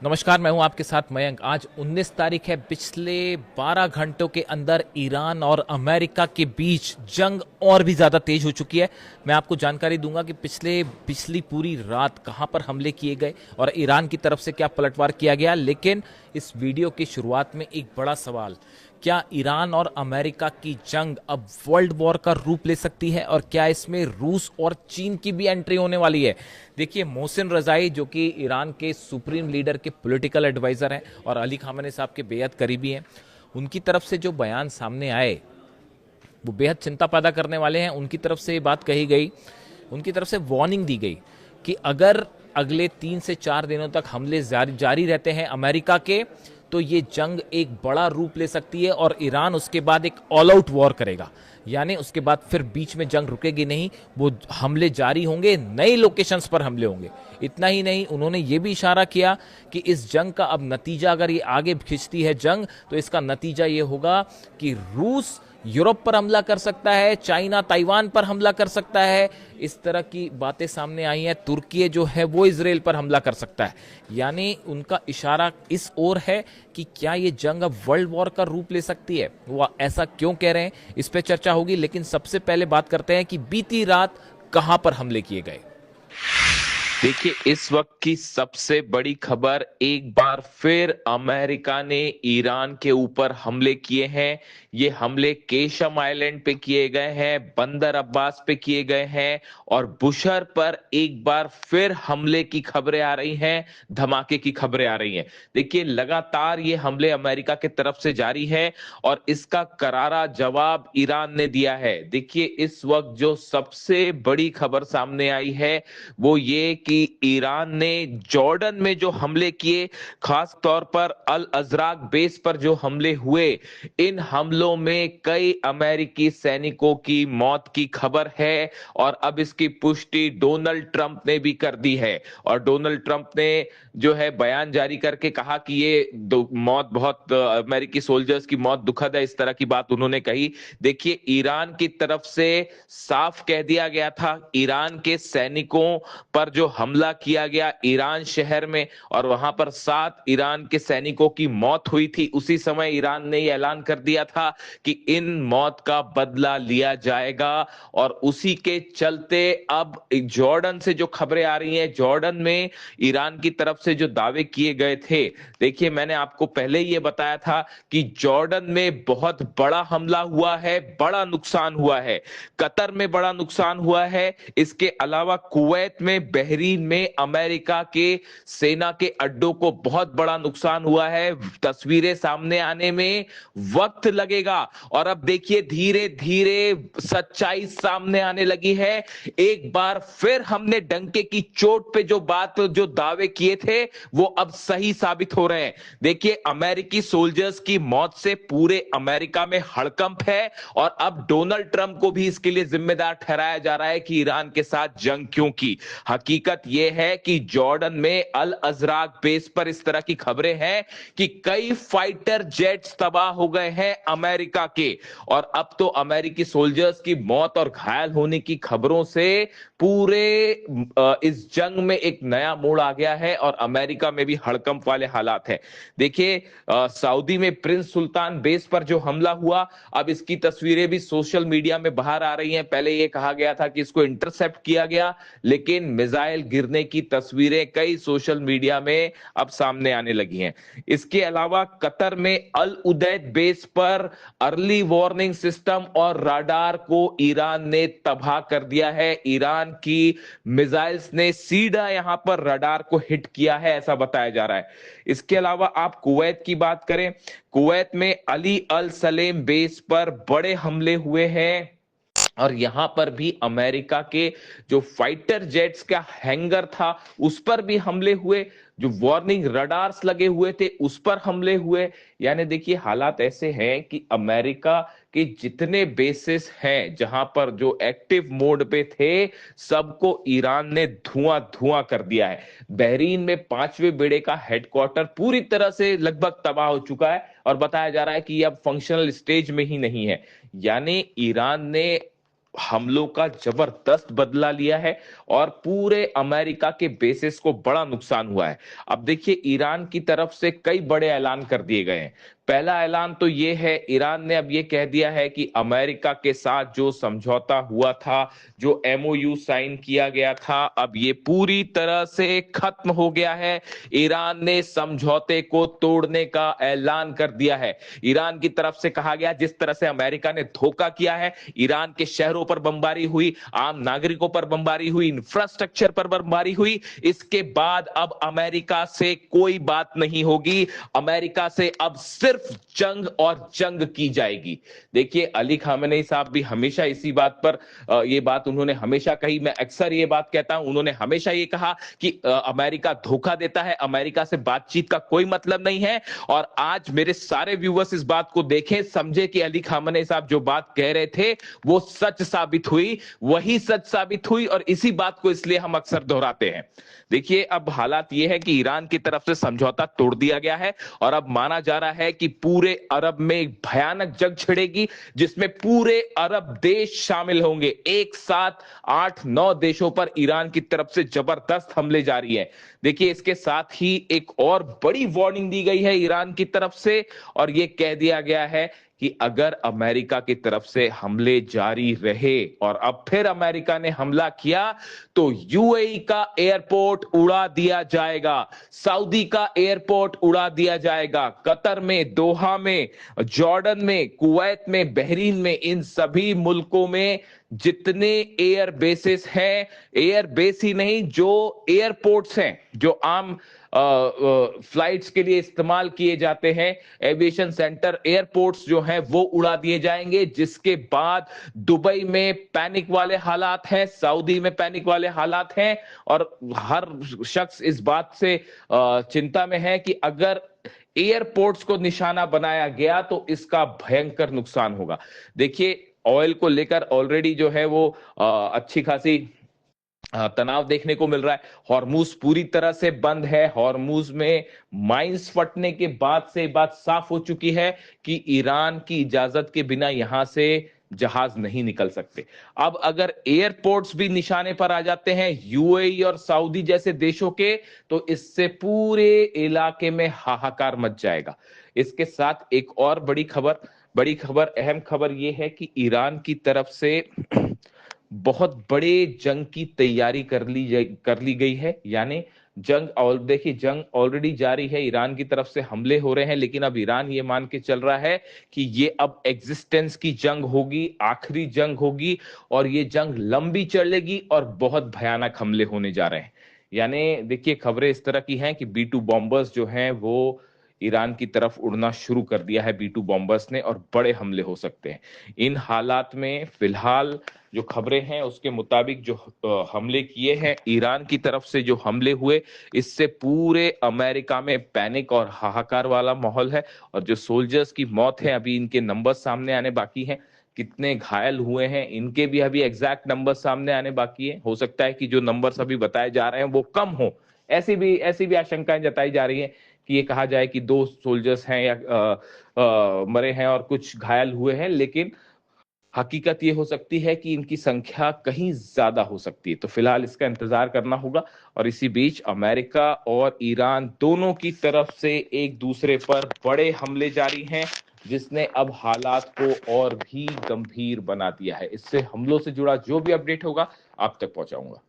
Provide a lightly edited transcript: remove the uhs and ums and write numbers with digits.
नमस्कार, मैं हूं आपके साथ मयंक। आज 19 तारीख है। पिछले 12 घंटों के अंदर ईरान और अमेरिका के बीच जंग और भी ज़्यादा तेज हो चुकी है। मैं आपको जानकारी दूंगा कि पिछली पूरी रात कहां पर हमले किए गए और ईरान की तरफ से क्या पलटवार किया गया। लेकिन इस वीडियो की शुरुआत में एक बड़ा सवाल, क्या ईरान और अमेरिका की जंग अब वर्ल्ड वॉर का रूप ले सकती है और क्या इसमें रूस और चीन की भी एंट्री होने वाली है। देखिए, मोहसिन रजाई जो कि ईरान के सुप्रीम लीडर के पॉलिटिकल एडवाइजर हैं और अली खामेनी साहब के बेहद करीबी हैं, उनकी तरफ से जो बयान सामने आए वो बेहद चिंता पैदा करने वाले हैं। उनकी तरफ से ये बात कही गई, उनकी तरफ से वार्निंग दी गई कि अगर अगले 3 से 4 दिनों तक हमले जारी रहते हैं अमेरिका के, तो ये जंग एक बड़ा रूप ले सकती है और ईरान उसके बाद एक ऑल आउट वॉर करेगा। यानी उसके बाद फिर बीच में जंग रुकेगी नहीं, वो हमले जारी होंगे, नई लोकेशंस पर हमले होंगे। इतना ही नहीं, उन्होंने ये भी इशारा किया कि इस जंग का अब नतीजा, अगर ये आगे खिंचती है जंग, तो इसका नतीजा ये होगा कि रूस यूरोप पर हमला कर सकता है, चाइना ताइवान पर हमला कर सकता है। इस तरह की बातें सामने आई हैं। तुर्की जो है वो इजराइल पर हमला कर सकता है। यानी उनका इशारा इस ओर है कि क्या ये जंग अब वर्ल्ड वॉर का रूप ले सकती है। वो ऐसा क्यों कह रहे हैं, इस पे चर्चा होगी। लेकिन सबसे पहले बात करते हैं कि बीती रात कहां पर हमले किए गए। देखिए, इस वक्त की सबसे बड़ी खबर, एक बार फिर अमेरिका ने ईरान के ऊपर हमले किए हैं। ये हमले केशम आइलैंड पे किए गए हैं, बंदर अब्बास पे किए गए हैं और बुशर पर एक बार फिर हमले की खबरें आ रही हैं, धमाके की खबरें आ रही हैं। देखिए, लगातार ये हमले अमेरिका की तरफ से जारी है और इसका करारा जवाब ईरान ने दिया है। देखिए, इस वक्त जो सबसे बड़ी खबर सामने आई है वो ये कि ईरान ने जॉर्डन में जो हमले किए, खास तौर पर अल अजराक बेस पर जो हमले हुए, इन हमलों में कई अमेरिकी सैनिकों की मौत की खबर है और अब इसकी पुष्टि डोनाल्ड ट्रंप ने भी कर दी है। और डोनाल्ड ट्रंप ने जो है बयान जारी करके कहा कि ये मौत बहुत अमेरिकी सोल्जर्स की मौत दुखद है, इस तरह की बात उन्होंने कही। देखिए, ईरान की तरफ से साफ कह दिया गया था, ईरान के सैनिकों पर जो हमला किया गया ईरान शहर में और वहां पर 7 ईरान के सैनिकों की मौत हुई थी, उसी समय ईरान ने यह ऐलान कर दिया था कि इन मौत का बदला लिया जाएगा। और उसी के चलते अब जॉर्डन से जो खबरें आ रही हैं, जॉर्डन में ईरान की तरफ से जो दावे किए गए थे, देखिए मैंने आपको पहले ही ये बताया था कि जॉर्डन में बहुत बड़ा हमला हुआ है, बड़ा नुकसान हुआ है, कतर में बड़ा नुकसान हुआ है। इसके अलावा कुवैत में, बहरीन में अमेरिका के सेना के अड्डों को बहुत बड़ा नुकसान हुआ है। तस्वीरें सामने आने में वक्त लगेगा और अब देखिए धीरे धीरे सच्चाई सामने आने लगी है। एक बार फिर हमने डंके की चोट पे जो दावे किए थे वो अब सही साबित हो रहे हैं। देखिए, अमेरिकी सोल्जर्स की मौत से पूरे अमेरिका में हड़कंप है और अब डोनाल्ड ट्रंप को भी इसके लिए जिम्मेदार ठहराया जा रहा है कि ईरान के साथ जंग क्यों की। हकीकत यह है कि जॉर्डन में अल अजराक बेस पर इस तरह की खबरें हैं कि कई फाइटर जेट्स तबाह हो गए हैं अमेरिका के और अब तो अमेरिकी सोल्जर्स की मौत और घायल होने की खबरों से पूरे इस जंग में एक नया मोड़ आ गया है और अमेरिका में भी हड़कंप वाले हालात हैं। देखिए, सऊदी में प्रिंस सुल्तान बेस पर जो हमला हुआ, अब इसकी तस्वीरें भी सोशल मीडिया में बाहर आ रही हैं। पहले यह कहा गया था कि इसको इंटरसेप्ट किया गया, लेकिन मिसाइल गिरने की तस्वीरें कई सोशल मीडिया में अब सामने आने लगी हैं। इसके अलावा कतर में अल उदैद बेस पर अर्ली वार्निंग सिस्टम और राडार को ईरान ने तबाह कर दिया है। ईरान की मिसाइल्स ने सीधा यहां पर रडार को हिट किया है, ऐसा बताया जा रहा है। इसके अलावा आप कुवैत की बात करें, कुवैत में अली अल सलेम बेस पर बड़े हमले हुए हैं और यहां पर भी अमेरिका के जो फाइटर जेट्स का हैंगर था उस पर भी हमले हुए, जो वार्निंग रडार्स लगे हुए थे उस पर हमले हुए। यानी देखिए, हालात ऐसे हैं कि अमेरिका के जितने बेसिस हैं जहां पर जो एक्टिव मोड पे थे, सबको ईरान ने धुआं धुआं कर दिया है। बहरीन में 5वें बेड़े का हेडक्वार्टर पूरी तरह से लगभग तबाह हो चुका है और बताया जा रहा है कि अब फंक्शनल स्टेज में ही नहीं है। यानी ईरान ने हमलों का जबरदस्त बदला लिया है और पूरे अमेरिका के बेसिस को बड़ा नुकसान हुआ है। अब देखिए, ईरान की तरफ से कई बड़े ऐलान कर दिए गए हैं। पहला ऐलान तो ये है, ईरान ने अब ये कह दिया है कि अमेरिका के साथ जो समझौता हुआ था, जो एमओयू साइन किया गया था, अब ये पूरी तरह से खत्म हो गया है। ईरान ने समझौते को तोड़ने का ऐलान कर दिया है। ईरान की तरफ से कहा गया, जिस तरह से अमेरिका ने धोखा किया है, ईरान के शहरों पर बमबारी हुई, आम नागरिकों पर बमबारी हुई, इंफ्रास्ट्रक्चर पर बमबारी हुई, इसके बाद अब अमेरिका से कोई बात नहीं होगी। अमेरिका से अब सिर्फ जंग और जंग की जाएगी। देखिए, अली खामेनेई साहब भी हमेशा इसी बात पर ये बात उन्होंने हमेशा कही, मैं अक्सर ये बात कहता हूं, उन्होंने हमेशा ये कहा कि अमेरिका धोखा देता है, अमेरिका से बातचीत का कोई मतलब नहीं है। और आज मेरे सारे व्यूअर्स इस बात को देखें, समझे कि अली खामेनेई साहब जो बात कह रहे थे वो सच साबित हुई, वही सच साबित हुई, और इसी बात को इसलिए हम अक्सर दोहराते हैं। देखिए, अब हालात ये है कि ईरान की तरफ से समझौता तोड़ दिया गया है और अब माना जा रहा है कि पूरे अरब में एक भयानक जंग छिड़ेगी, जिसमें पूरे अरब देश शामिल होंगे। एक साथ 8-9 देशों पर ईरान की तरफ से जबरदस्त हमले जारी है। देखिए, इसके साथ ही एक और बड़ी वार्निंग दी गई है ईरान की तरफ से, और यह कह दिया गया है कि अगर अमेरिका की तरफ से हमले जारी रहे और अब फिर अमेरिका ने हमला किया तो यूएई का एयरपोर्ट उड़ा दिया जाएगा, सऊदी का एयरपोर्ट उड़ा दिया जाएगा, कतर में, दोहा में, जॉर्डन में, कुवैत में, बहरीन में, इन सभी मुल्कों में जितने एयर बेसिस हैं, एयर बेस ही नहीं, जो एयरपोर्ट्स हैं, जो आम फ्लाइट्स के लिए इस्तेमाल किए जाते हैं, एविएशन सेंटर, एयरपोर्ट्स जो हैं वो उड़ा दिए जाएंगे। जिसके बाद दुबई में पैनिक वाले हालात हैं, सऊदी में पैनिक वाले हालात हैं, और हर शख्स इस बात से चिंता में है कि अगर एयरपोर्ट्स को निशाना बनाया गया तो इसका भयंकर नुकसान होगा। देखिए, ऑयल को लेकर ऑलरेडी जो है वो अच्छी खासी तनाव देखने को मिल रहा है। हॉर्मूज पूरी तरह से बंद है। हॉर्मूज में माइंस फटने के बाद से बात साफ हो चुकी है कि ईरान की इजाजत के बिना यहां से जहाज नहीं निकल सकते। अब अगर एयरपोर्ट्स भी निशाने पर आ जाते हैं यूएई और सऊदी जैसे देशों के, तो इससे पूरे इलाके में हाहाकार मच जाएगा। इसके साथ एक और बड़ी खबर, अहम खबर यह है कि ईरान की तरफ से बहुत बड़े जंग की तैयारी कर ली गई है। यानी जंग, और देखिए, जंग ऑलरेडी जारी है, ईरान की तरफ से हमले हो रहे हैं, लेकिन अब ईरान ये मान के चल रहा है कि ये अब एग्जिस्टेंस की जंग होगी, आखिरी जंग होगी, और ये जंग लंबी चलेगी और बहुत भयानक हमले होने जा रहे हैं। यानी देखिए, खबरें इस तरह की हैं कि B-2 बॉम्बर्स जो हैं वो ईरान की तरफ उड़ना शुरू कर दिया है, B-2 बॉम्बर्स ने, और बड़े हमले हो सकते हैं। इन हालात में फिलहाल जो खबरें हैं उसके मुताबिक जो हमले किए हैं, ईरान की तरफ से जो हमले हुए, इससे पूरे अमेरिका में पैनिक और हाहाकार वाला माहौल है। और जो सोल्जर्स की मौत है, अभी इनके नंबर सामने आने बाकी हैं, कितने घायल हुए हैं इनके भी अभी एग्जैक्ट नंबर सामने आने बाकी है। हो सकता है कि जो नंबर्स अभी बताए जा रहे हैं वो कम हो, ऐसी भी आशंकाएं जताई जा रही है कि ये कहा जाए कि 2 सोल्जर्स हैं या मरे हैं और कुछ घायल हुए हैं, लेकिन हकीकत ये हो सकती है कि इनकी संख्या कहीं ज्यादा हो सकती है। तो फिलहाल इसका इंतजार करना होगा। और इसी बीच अमेरिका और ईरान दोनों की तरफ से एक दूसरे पर बड़े हमले जारी हैं, जिसने अब हालात को और भी गंभीर बना दिया है। इससे हमलों से जुड़ा जो भी अपडेट होगा आप तक पहुंचाऊंगा।